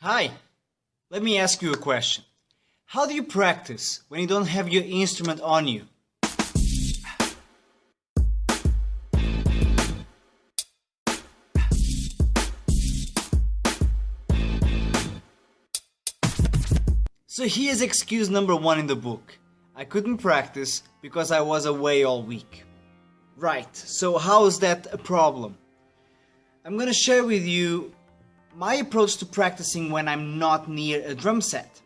Hi, let me ask you a question. How do you practice when you don't have your instrument on you? So here's excuse number one in the book. I couldn't practice because I was away all week. Right, so how is that a problem? I'm gonna share with you my approach to practicing when I'm not near a drum set.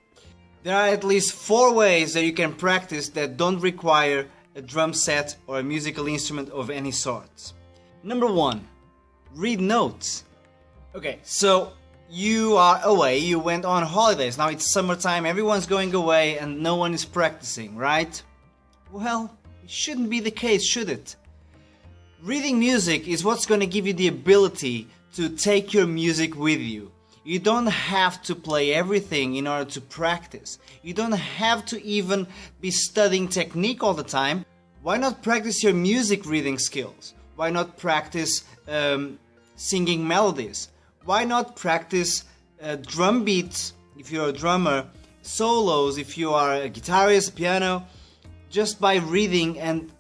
There are at least 4 ways that you can practice that don't require a drum set or a musical instrument of any sort. Number 1, read notes. Okay, so you are away, you went on holidays, now it's summertime, everyone's going away and no one is practicing, right? Well, it shouldn't be the case, should it? Reading music is what's going to give you the ability to take your music with you. You don't have to play everything in order to practice. You don't have to even be studying technique all the time. Why not practice your music reading skills? Why not practice singing melodies? Why not practice drum beats if you're a drummer, solos if you are a guitarist, piano, just by reading and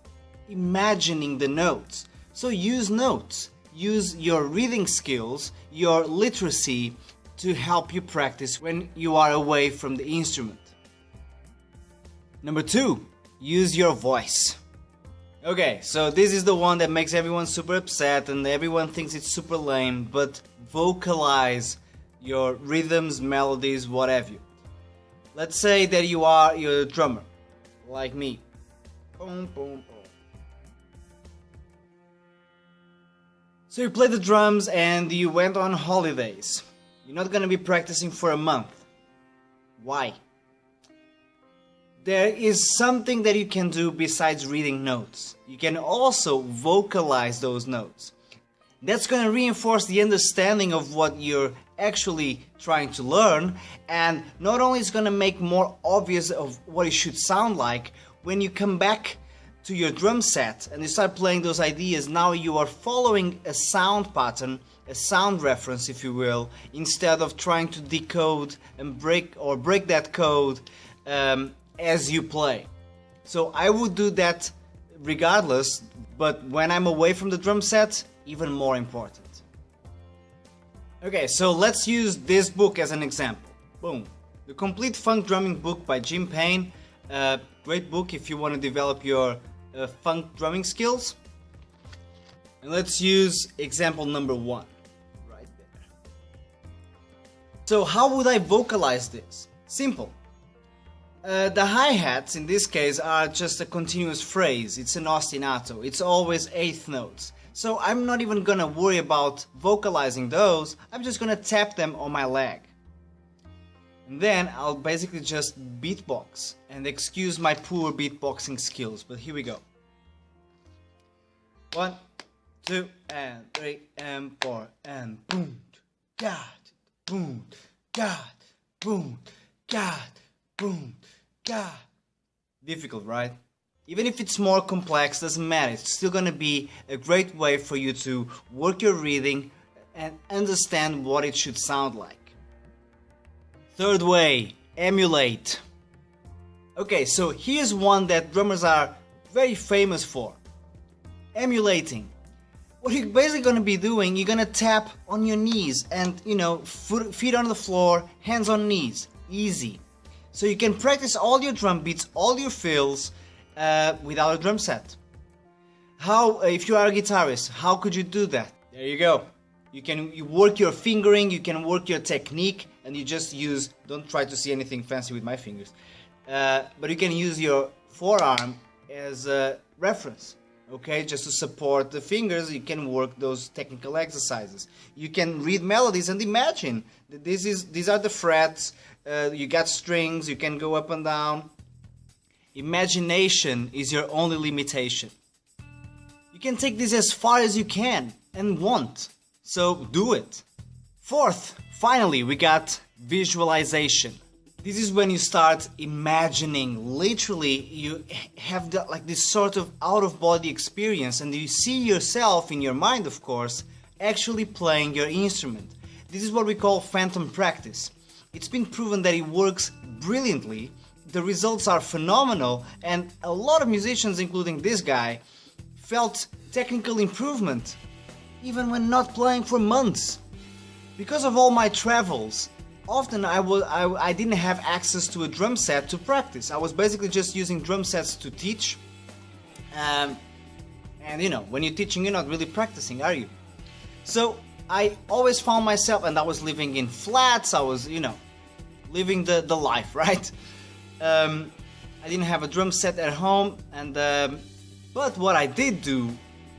imagining the notes. So use notes, use your reading skills, your literacy to help you practice when you are away from the instrument. Number 2, use your voice. Okay, so this is the one that makes everyone super upset and everyone thinks it's super lame, but vocalize your rhythms, melodies, what have you. Let's say that you're a drummer, like me. Boom, boom, boom. So you play the drums and you went on holidays. You're not gonna be practicing for a month. Why? There is something that you can do besides reading notes. You can also vocalize those notes. That's gonna reinforce the understanding of what you're actually trying to learn, and not only is gonna make more obvious of what it should sound like, when you come back to your drum set and you start playing those ideas, now you are following a sound pattern, a sound reference if you will, instead of trying to decode and break that code as you play. So I would do that regardless, but when I'm away from the drum set, even more important. Okay, so let's use this book as an example. Boom. The Complete Funk Drumming Book by Jim Payne. Great book if you want to develop your funk drumming skills. And let's use example number 1 right there. So how would I vocalize this? Simple. The hi-hats in this case are just a continuous phrase. It's an ostinato. It's always 8th notes. So I'm not even gonna worry about vocalizing those. I'm just gonna tap them on my leg. And then I'll basically just beatbox, and excuse my poor beatboxing skills, but here we go. 1, 2, and 3, and 4, and boom, God, boom, God, boom, God, boom, God. Difficult, right? Even if it's more complex, doesn't matter. It's still gonna be a great way for you to work your reading and understand what it should sound like. Third way, emulate. Okay, so here's one that drummers are very famous for. Emulating. What you're basically going to be doing, you're going to tap on your knees and, feet on the floor, hands on knees. Easy. So you can practice all your drum beats, all your fills without a drum set. How, if you are a guitarist, how could you do that? There you go. You work your fingering, you can work your technique, and you just use, don't try to see anything fancy with my fingers, but you can use your forearm as a reference, okay, just to support the fingers. You can work those technical exercises. You can read melodies and imagine that these are the frets, you got strings, you can go up and down. Imagination is your only limitation. You can take this as far as you can and want. So do it. Fourth, finally, we got visualization. This is when you start imagining. Literally, you have this sort of out-of-body experience, and you see yourself in your mind, of course, actually playing your instrument. This is what we call phantom practice. It's been proven that it works brilliantly, the results are phenomenal, and a lot of musicians, including this guy, felt technical improvement even when not playing for months. Because of all my travels, often I didn't have access to a drum set to practice. I was basically just using drum sets to teach. And you know, when you're teaching, you're not really practicing, are you? So I always found myself, and I was living in flats, I was, you know, living the life, right? I didn't have a drum set at home, and but what I did do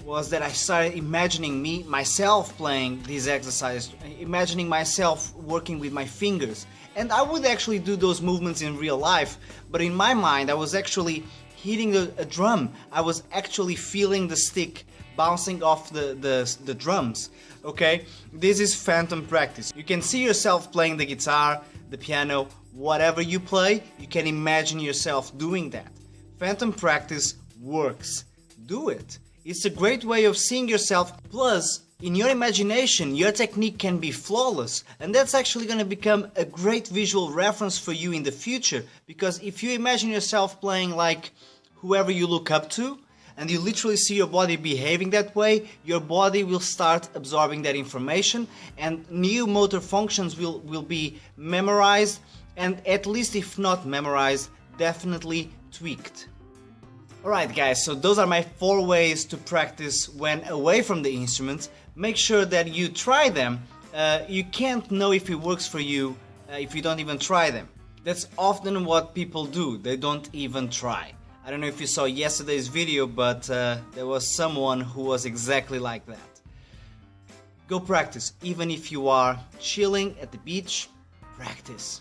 was that I started imagining myself playing these exercises, imagining myself working with my fingers. And I would actually do those movements in real life, but in my mind I was actually hitting a drum. I was actually feeling the stick bouncing off the drums. Okay, this is phantom practice. You can see yourself playing the guitar, the piano, whatever you play, you can imagine yourself doing that. Phantom practice works. Do it. It's a great way of seeing yourself. Plus, in your imagination, your technique can be flawless, and that's actually going to become a great visual reference for you in the future, because if you imagine yourself playing like whoever you look up to, and you literally see your body behaving that way, your body will start absorbing that information, and new motor functions will be memorized, and at least if not memorized, definitely tweaked. Alright guys, so those are my 4 ways to practice when away from the instruments. Make sure that you try them. You can't know if it works for you if you don't even try them. That's often what people do, they don't even try. I don't know if you saw yesterday's video, but there was someone who was exactly like that. Go practice, even if you are chilling at the beach, practice.